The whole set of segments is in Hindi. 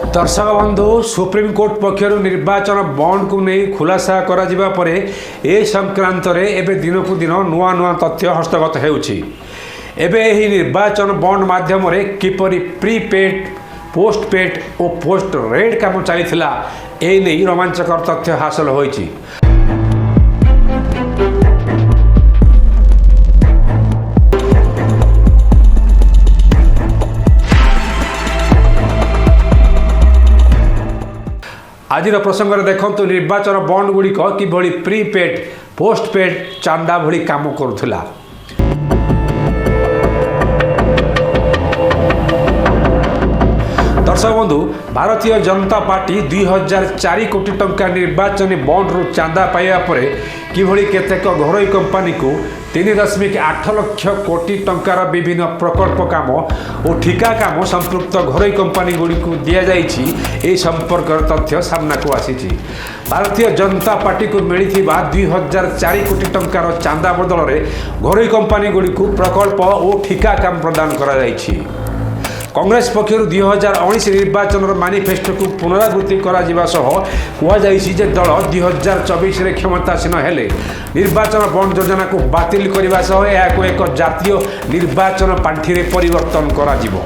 दर्शक बंधु सुप्रीमकोर्ट पक्षर निर्वाचन बॉन्ड को नहीं खुलासा करा जिबा परे ए संक्रांत रे एबे दिन को दिन नुआ नुआ तथ्य हस्तगत हेउछि। एबे एही निर्वाचन बॉन्ड माध्यम रे किपरि प्रीपेड पोस्टपेड और पोस्ट रेड काम चलीथिला ए नहीं रोमांचकर तथ्य हासिल होइछि। आज प्रसंग में देखो निर्वाचन बॉन्ड गुड़िक किभली प्रीपेड पोस्टपेड चांदा भली काम करुला। दर्शक बंधु भारतीय जनता पार्टी 2004 कोटी टंका निर्वाचन बॉन्ड रु चांदा पाइबा परे किभली केतेक घरोई कंपनी को 3.8 लाख कोटी टंकार विभिन्न प्रकल्प काम और ठिका काम संपृक्त घरोई कंपनी गुड़ी को दि जाइए संपर्क तथ्य सामना को आसी। भारतीय जनता पार्टी को मिलता 2004 कोटी टंकार चांदा बदल में घरोई कंपनी गुड़ी को प्रकल्प और ठिका काम प्रदान करा जाइछि। कांग्रेस पक्षर 2019 निर्वाचन मैनिफेस्टो को पुनरावृत्ति कहुई दल 2024 रे क्षमतासीन हेले निर्वाचन बॉन्ड योजना को बातिल करने सह एक जातीय निर्वाचन पांठि रे परिवर्तन करा जिवो।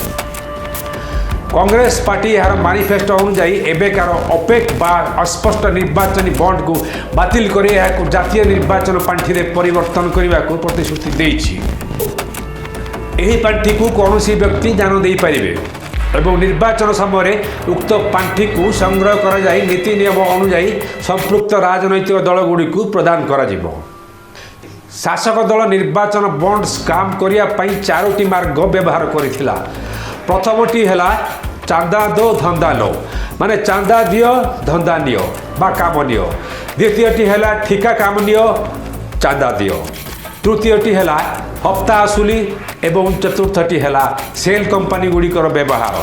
कांग्रेस पार्टी यार मैनिफेस्टो अनुसार एबेकार अपेक बा अस्पष्ट निर्वाचन बॉन्ड को बातिल कर जातीय निर्वाचन पांठि रे परिवर्तन करने को प्रतिश्रुति देइछि। एही पांठि को कौन व्यक्ति दान दे पारे एवं निर्वाचन समय उक्त पांठि को संग्रह करा जाई नीति नियम अनुसार संपृक्त राजनैतिक दल गुड़ी को प्रदान करा जिवो। शासक दल निर्वाचन बॉन्ड स्काम करिया पई चारोटी मार्ग व्यवहार करिथिला। प्रथमटी हैला चांदा दो धंदा लो माने चांदा दियो धंदा नियो बा काम नियो। द्वितीयटी हैला ठिका काम नियो चांदा दियो। तृतीयटी हैला हप्ता आसुली एवं चतुर्थटी हैला सेल कंपनी गुड़िकर व्यवहार।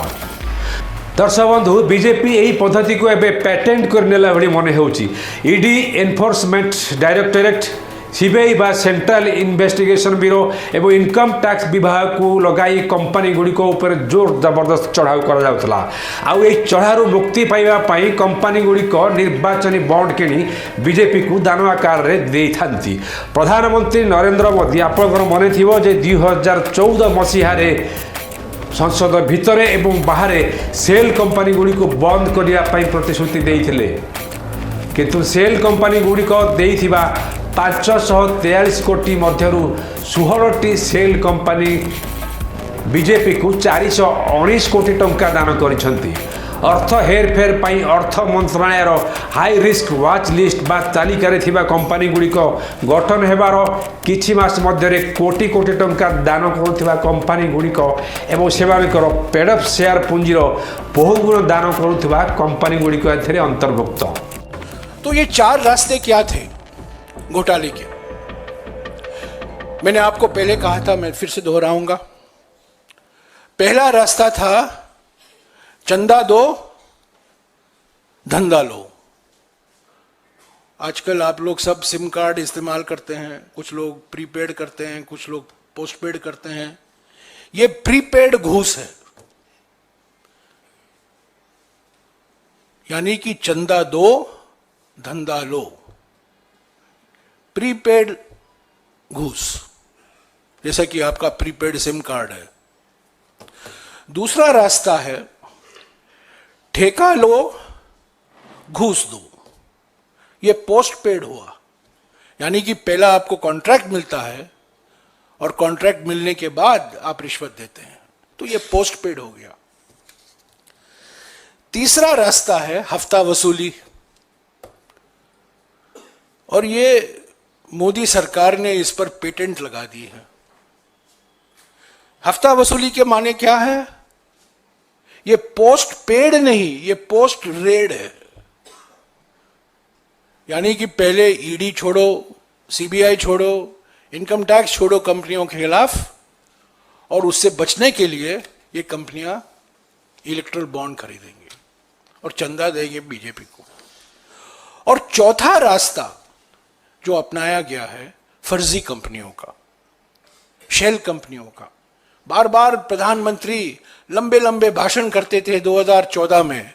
दर्शक बंधु बीजेपी यही पद्धति को एवं पेटेंट करनेला भली मन होउछि। ईडी एनफोर्समेंट डायरेक्टोरेट सीबीआई बा सेंट्रल इन्वेस्टिगेशन ब्यूरो एवं इनकम टैक्स विभाग को लगाई कंपनी गुड़िक उपर जोर जबरदस्त चढ़ाऊ करा जाउतला। आउ ए चढ़ारू मुक्ति पाइबा पई कंपनी गुड़िक निर्वाचन बॉन्ड किनी बीजेपी को दान आकार रे देइथांती। प्रधानमंत्री नरेंद्र मोदी आपनकर मने थिबो जे 2014 मसीहा रे संसद भितरे एवं बाहर सेल कंपनी गुड़िक बंद करिया पई प्रतिश्रुति देइथिले किंतु सेल कंपनी गुड़िक देइथिबा 543 कोटी मध्यरु 16टी सेल कंपनी बीजेपी को 419 कोटी टंका दान करिसंती। अर्थ हेरफेर पाई अर्थ मंत्रालयर हाई रिस्क वाच लिस्ट बा तालिका रे थिबा कंपनी गुड़िक गठन हेबार किछि मास मध्यरे कोटी कोटी टंका दान करुथिबा कंपनी गुड़िक एवं सेमानकर पेड अफ शेयर पुंजीर बहुगुण दान करुथिबा कंपनी गुड़िक एथिरे अंतर्भुक्त। तो ये 4 रास्ते क्या थे घोटाले के? मैंने आपको पहले कहा था, मैं फिर से दोहराऊंगा। पहला रास्ता था चंदा दो धंधा लो। आजकल आप लोग सब सिम कार्ड इस्तेमाल करते हैं, कुछ लोग प्रीपेड करते हैं, कुछ लोग पोस्टपेड करते हैं। ये प्रीपेड घूस है, यानी कि चंदा दो धंधा लो, प्रीपेड घूस, जैसा कि आपका प्रीपेड सिम कार्ड है। दूसरा रास्ता है ठेका लो घूस दो। ये पोस्टपेड हुआ, यानी कि पहला आपको कॉन्ट्रैक्ट मिलता है और कॉन्ट्रैक्ट मिलने के बाद आप रिश्वत देते हैं, तो ये पोस्टपेड हो गया। तीसरा रास्ता है हफ्ता वसूली, और ये मोदी सरकार ने इस पर पेटेंट लगा दी है। हफ्ता वसूली के माने क्या है? ये पोस्ट पेड नहीं, ये पोस्ट रेड है। यानी कि पहले ईडी छोड़ो, सीबीआई छोड़ो, इनकम टैक्स छोड़ो कंपनियों के खिलाफ, और उससे बचने के लिए ये कंपनियां इलेक्ट्रल बॉन्ड खरीदेंगे और चंदा देंगे बीजेपी को। और चौथा रास्ता जो अपनाया गया है फर्जी कंपनियों का, शेल कंपनियों का। बार बार प्रधानमंत्री लंबे लंबे भाषण करते थे 2014 में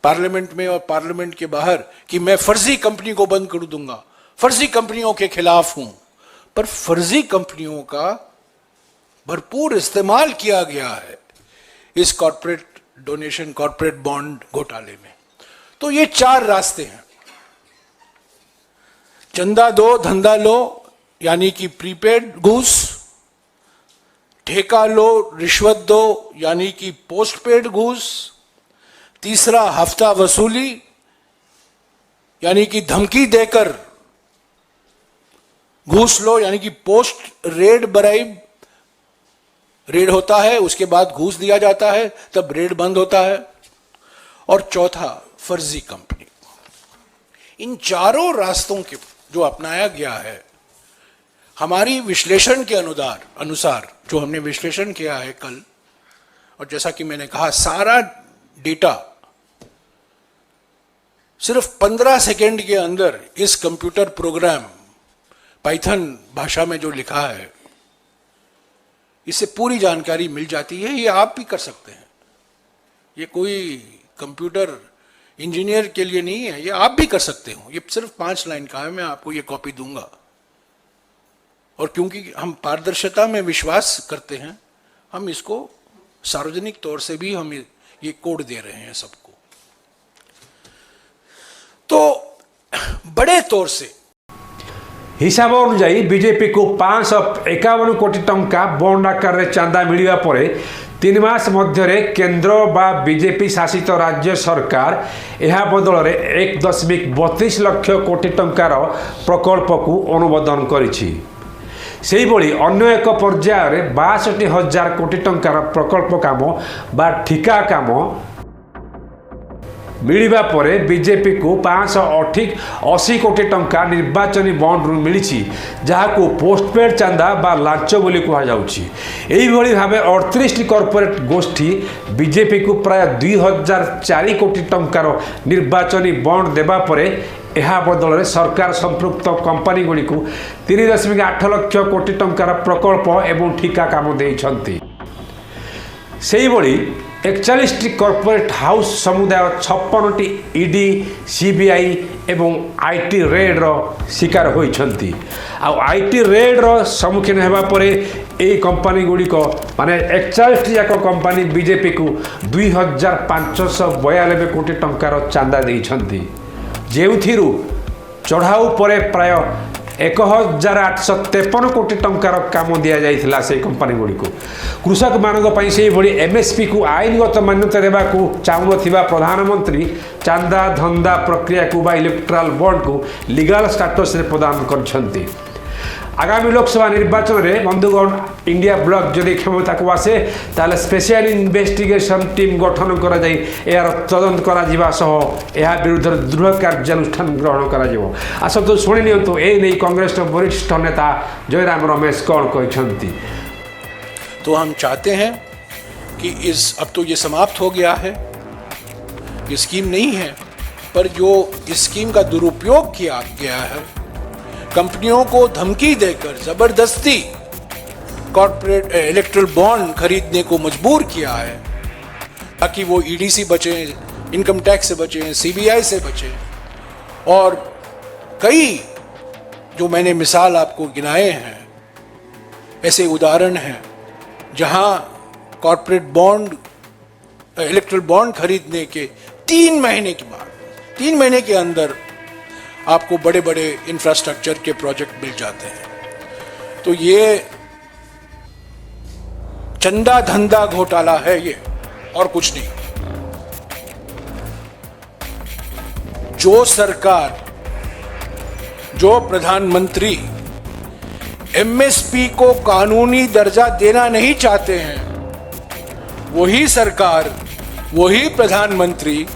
पार्लियामेंट में और पार्लियामेंट के बाहर कि मैं फर्जी कंपनी को बंद कर दूंगा, फर्जी कंपनियों के खिलाफ हूं, पर फर्जी कंपनियों का भरपूर इस्तेमाल किया गया है इस कॉर्पोरेट डोनेशन, कॉर्पोरेट बॉन्ड घोटाले में। तो ये 4 रास्ते हैं, चंदा दो धंधा लो यानी कि प्रीपेड घूस, ठेका लो रिश्वत दो यानी कि पोस्टपेड घूस, तीसरा हफ्ता वसूली यानी कि धमकी देकर घूस लो यानी कि पोस्ट रेड ब्राइब, रेड होता है उसके बाद घूस दिया जाता है तब रेड बंद होता है, और चौथा फर्जी कंपनी। इन चारों रास्तों के जो अपनाया गया है, हमारी विश्लेषण के अनुसार जो हमने विश्लेषण किया है कल, और जैसा कि मैंने कहा सारा डेटा सिर्फ 15 सेकेंड के अंदर इस कंप्यूटर प्रोग्राम पाइथन भाषा में जो लिखा है, इससे पूरी जानकारी मिल जाती है। ये आप भी कर सकते हैं, ये कोई कंप्यूटर इंजीनियर के लिए नहीं है, ये आप भी कर सकते हो। ये सिर्फ 5 लाइन का है, मैं आपको ये कॉपी दूंगा। और क्योंकि हम पारदर्शिता में विश्वास करते हैं, हम इसको सार्वजनिक तौर से भी हम ये कोड दे रहे हैं सबको। तो बड़े तौर से हिसाब अनुଯାयी बीजेपी को 551 कोटी टंका बॉन्ड आकार चांदा मिलिबा परे 3 मास मध्य केंद्र बा बीजेपी शासित राज्य सरकार यह बदल में 1.32 लाख कोटी टंकार प्रकल्प को अनुमोदन करिछि। सेहिभଳି अन्य एक पर्यायर 62,000 कोटी टंकार प्रकल्प काम बा ठिका काम मिलिबा परे बीजेपी को 580 कोटी टंका निर्वाचन बॉन्ड मिली, जहां पोस्टपेड चांदा बा लांच बोली कहा जाउछि। एही भली भाबे 38 कॉर्पोरेट गोष्ठी बीजेपी को प्राय 2004 कोटी टंकार निर्वाचन बॉन्ड देबा परे यह बदल में सरकार संपृक्त कंपनी गुड़ी को 3.8 लाख कोटी टंकार प्रकल्प एवं ठिका काम देइछंती। सेहिभଳି 41 कॉर्पोरेट हाउस समुदाय 56टी ईडी सीबीआई एवं आईटी रेड शिकार होइछंती। आईटी रेड सम्मुखीन होगा परे ए कंपनी गुड़िक माने 41 जाक कंपनी बीजेपी को 2,592 कोटी टंकार चांदा देइछंती, जेउथिरु चढ़ाऊ परे प्राय 1,853 कोटी टंकार काम दिया जाइथिला से कंपनी गुड़ी को। कृषक मानक पई से भली एमएसपी को आईनगत मान्यता देबा को चाहुनथिबा प्रधानमंत्री चांदा धंदा प्रक्रिया को बा इलेक्ट्राल बॉन्ड को लीगल स्टेटस रे प्रदान करछंती। आगामी लोकसभा निर्वाचन में बंधुगण इंडिया ब्लॉक जदि क्षमता को आसे ताले स्पेशल इन्वेस्टिगेशन टीम गठन करा जाई यार तदंत करा जिबा सह या विरुद्ध दृढ़ कार्यानुष्ठान ग्रहण करा जिवो। आसतु सुनि नियंतु ए नै कांग्रेस वरिष्ठ नेता जयराम रमेश कौन कहछंती। तो हम चाहते हैं कि अब तो ये समाप्त हो गया है, ये स्कीम नहीं है, पर जो इस स्कीम का दुरुपयोग किया गया है, कंपनियों को धमकी देकर जबरदस्ती कॉर्पोरेट इलेक्ट्रल बॉन्ड खरीदने को मजबूर किया है ताकि वो ईडी से बचे, इनकम टैक्स से बचे, सीबीआई से बचे। और कई जो मैंने मिसाल आपको गिनाए हैं ऐसे उदाहरण हैं जहां कॉर्पोरेट बॉन्ड इलेक्ट्रल बॉन्ड खरीदने के 3 महीने के बाद, 3 महीने के अंदर आपको बड़े बड़े इंफ्रास्ट्रक्चर के प्रोजेक्ट मिल जाते हैं। तो ये चंदा धंधा घोटाला है ये, और कुछ नहीं। जो सरकार, जो प्रधानमंत्री एमएसपी को कानूनी दर्जा देना नहीं चाहते हैं, वही सरकार, वही प्रधानमंत्री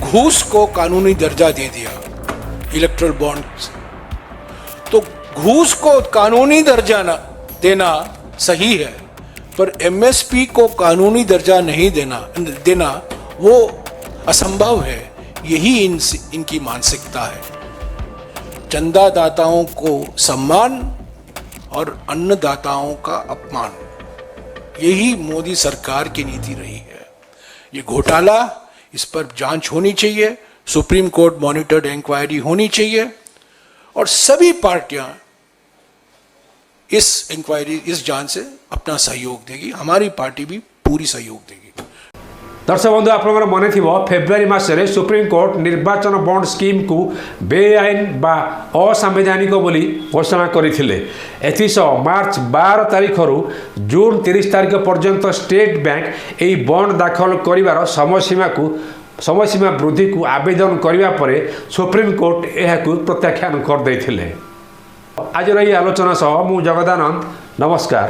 घूस को कानूनी दर्जा दे दिया इलेक्ट्रल बॉन्ड। तो घूस को कानूनी दर्जा देना सही है, पर एमएसपी को कानूनी दर्जा नहीं देना वो असंभव है। यही इनकी मानसिकता है। चंदादाताओं को सम्मान और अन्नदाताओं का अपमान, यही मोदी सरकार की नीति रही है। ये घोटाला, इस पर जांच होनी चाहिए, सुप्रीम कोर्ट मॉनिटर्ड इंक्वायरी होनी चाहिए और सभी पार्टियां इस इंक्वायरी, इस जांच से अपना सहयोग देगी। हमारी पार्टी भी पूरी सहयोग देगी। दर्शक बंधु आपंकर मन थी फेब्रुआरी मसरे सुप्रीमकोर्ट निर्वाचन बॉन्ड स्कीम को बेआईन बा असंवैधानिक बोली घोषणा करथिले। एथिसह मार्च 12 तारिख रु जून 30 तारिख पर्यंत स्टेट बैंक एई बॉन्ड दाखल करिवार समयसीमा वृद्धि को आवेदन करिवा परे सुप्रीमकोर्ट एहाकु प्रत्याख्यान कर दैथिले। आज रही आलोचना सह मु जगदानंद, नमस्कार।